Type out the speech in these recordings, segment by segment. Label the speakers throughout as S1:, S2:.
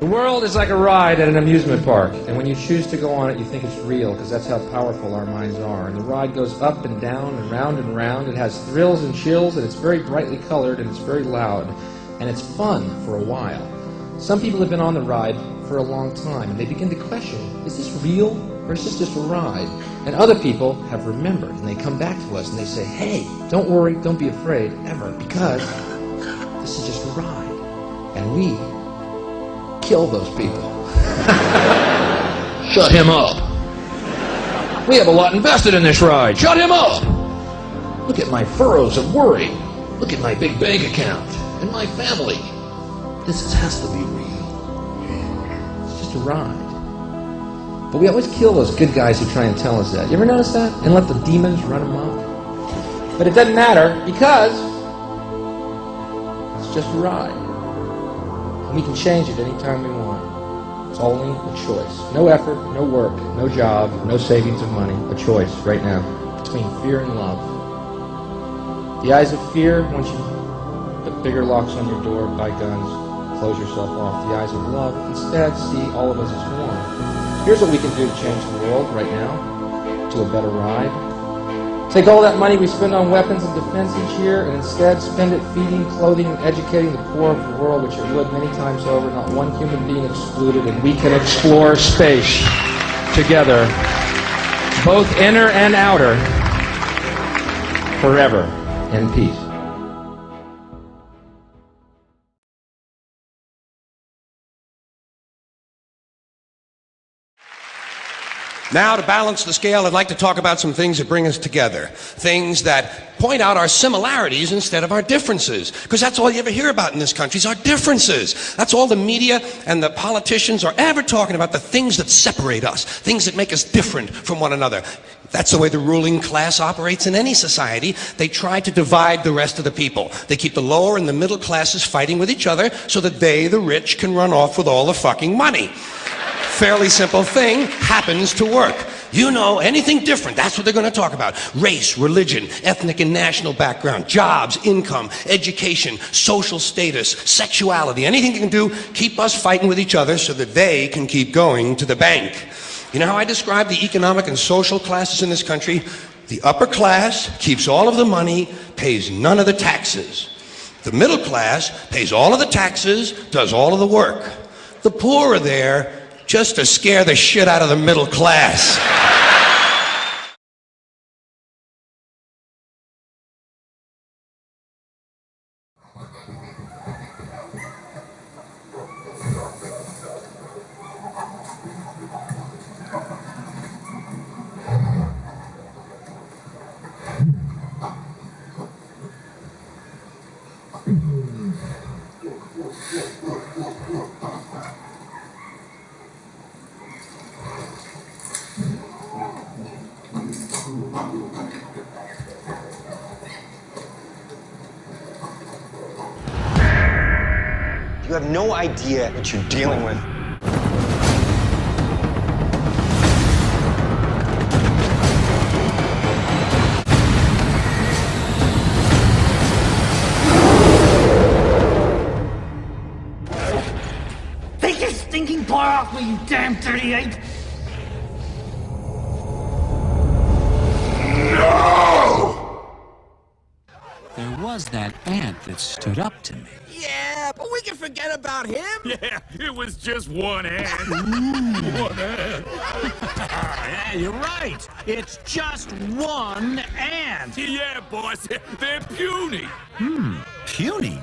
S1: The world is like a ride at an amusement park, and when you choose to go on it, you think it's real, because that's how powerful our minds are. And the ride goes up and down and round and round. It has thrills and chills, and it's very brightly colored, and it's very loud, and it's fun for a while. Some people have been on the ride for a long time, and they begin to question, is this real, or is this just a ride? And other people have remembered, and they come back to us, and they say, hey, don't worry, don't be afraid, ever, because this is just a ride, and we kill those people. Shut him up. We have a lot invested in this ride. Shut him up. Look at my furrows of worry. Look at my big bank account and my family. Has to be real. It's just a ride. But we always kill those good guys who try and tell us that. You ever notice that? And let the demons run amok? But it doesn't matter, because it's just a ride. We can change it anytime we want. It's only a choice. No effort, no work, no job, no savings of money. A choice right now between fear and love. The eyes of fear want you to put bigger locks on your door, buy guns, close yourself off. The eyes of love instead see all of us as one. Here's what we can do to change the world right now to a better ride. Take all that money we spend on weapons and defense each year and instead spend it feeding, clothing, and educating the poor of the world, which it would many times over, not one human being excluded, and we can explore space together, both inner and outer, forever in peace.
S2: Now, to balance the scale, I'd like to talk about some things that bring us together. Things that point out our similarities instead of our differences. Because that's all you ever hear about in this country is our differences. That's all the media and the politicians are ever talking about, the things that separate us, things that make us different from one another. That's the way the ruling class operates in any society. They try to divide the rest of the people. They keep the lower and the middle classes fighting with each other so that they, the rich, can run off with all the fucking money. Fairly simple thing, happens to work. You know, anything different, that's what they're going to talk about. Race, religion, ethnic and national background, jobs, income, education, social status, sexuality, anything they can do, keep us fighting with each other so that they can keep going to the bank. You know how I describe the economic and social classes in this country? The upper class keeps all of the money, pays none of the taxes. The middle class pays all of the taxes, does all of the work. The poor are there just to scare the shit out of the middle class.
S3: You have no idea what you're dealing with.
S4: Take your stinking paw off me, you damn 38!
S5: There was that ant that stood up to me.
S6: Yeah, but we can forget about him.
S7: Yeah, it was just one ant. One ant.
S5: Yeah, you're right. It's just one ant.
S7: Yeah, boss, they're puny.
S5: Puny?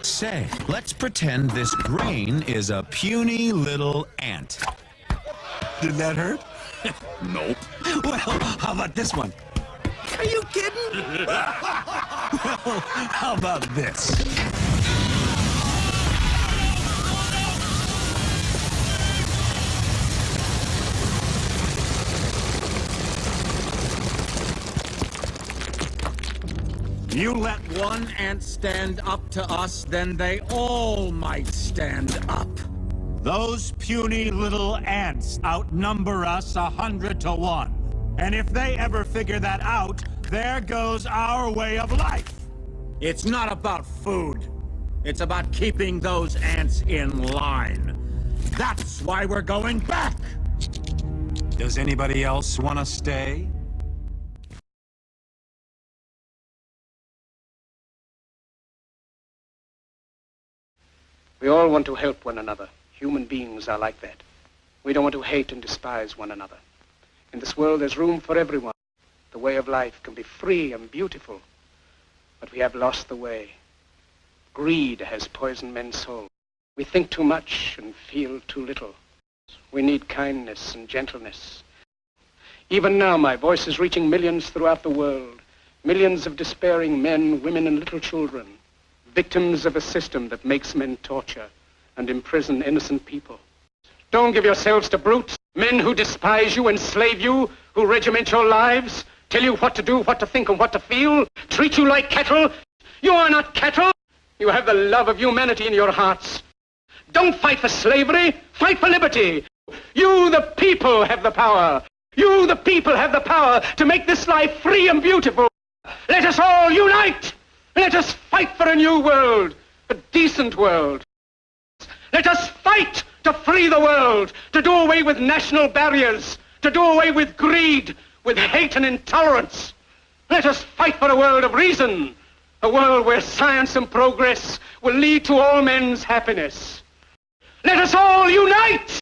S5: Say, let's pretend this brain is a puny little ant. Did that hurt?
S7: Nope.
S5: Well, how about this one?
S6: Are you kidding?
S5: Well, how about this?
S8: You let one ant stand up to us, then they all might stand up.
S9: Those puny little ants outnumber us 100 to 1. And if they ever figure that out, there goes our way of life.
S8: It's not about food. It's about keeping those ants in line. That's why we're going back!
S9: Does anybody else want to stay?
S10: We all want to help one another. Human beings are like that. We don't want to hate and despise one another. In this world, there's room for everyone. The way of life can be free and beautiful, but we have lost the way. Greed has poisoned men's souls. We think too much and feel too little. We need kindness and gentleness. Even now, my voice is reaching millions throughout the world. Millions of despairing men, women, and little children. Victims of a system that makes men torture and imprison innocent people. Don't give yourselves to brutes, men who despise you, enslave you, who regiment your lives, tell you what to do, what to think, and what to feel, treat you like cattle. You are not cattle. You have the love of humanity in your hearts. Don't fight for slavery, fight for liberty. You, the people, have the power. You, the people, have the power to make this life free and beautiful. Let us all unite. Let us fight for a new world, a decent world. Let us fight to free the world, to do away with national barriers, to do away with greed, with hate and intolerance. Let us fight for a world of reason, a world where science and progress will lead to all men's happiness. Let us all unite!